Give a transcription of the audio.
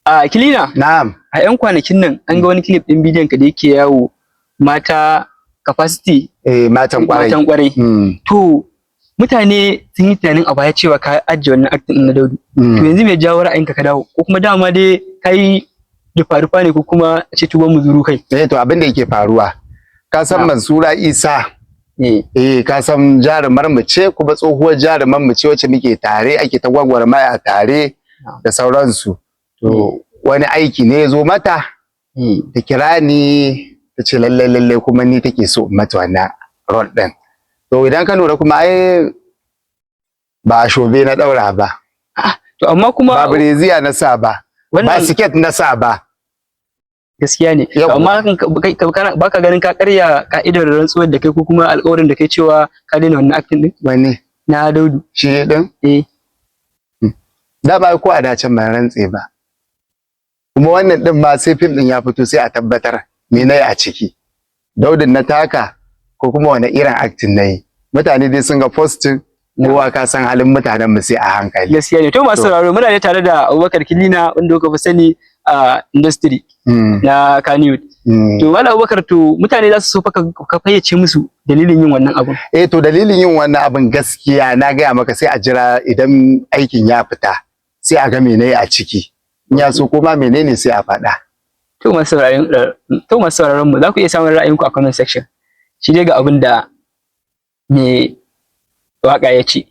A Kilina, Na'am. a 'yan kwanakin nan an ga wani clip ɗin bidiyon ka da yake yawo mata capacity. Matan kwarai. Matan kwarai. To mutane sun yi tunanin a baya cewa ka ajiye wannan acting na Daudu. To yanzu me jawo ra'ayinka ka dawo? Ko kuma dama dai kai rufa ne ko kuma ce tuban muzuru kai? To abin da yake faruwa. Ka san Mansura Isa. Ka san jarumar mu ce kuma tsohuwar jarumar mu ce wacce muke tare ake ta gwagwarmaya a tare da sauransu. To wani aiki ne ya zo mata ta kira ni ta ce lalle kuma ni take so in mata wannan role din. To idan ka lura kuma ai ba shobe na daura ba. To amma kuma ba breziya na sa ba. Ba siket na sa ba. Gaskiya ne. Amma baka ganin ka karya ka'idar rantsuwar da kai ko kuma alƙawarin da kai cewa ka daina wannan acting din? Wanne? Na Daudu. Shi din? Da ba ko a dacen ban rantse ba. Kuma wannan din ma sai fim din ya fito sai a tabbatar me nayi a ciki. Daudin na taka ko kuma wani irin acting nayi. Mutane dai sun ga posting kowa ka san halin mutanen mu sai a hankali. Gaskiya ne. To masu sauraro muna ne tare da Abubakar Kilina wanda kuka fi sani a industry na Kannywood. To wala Abubakar, to mutane za su so ka fayyace musu dalilin yin wannan abun. To dalilin yin wannan abun gaskiya na gaya maka sai a jira idan aikin ya fita sai a ga me nayi a ciki. In ya so kuma menene sai a faɗa. To masu sauraron mu za ku iya samun ra'ayinku a comment section. Shi dai ga abin da me waka ya ce.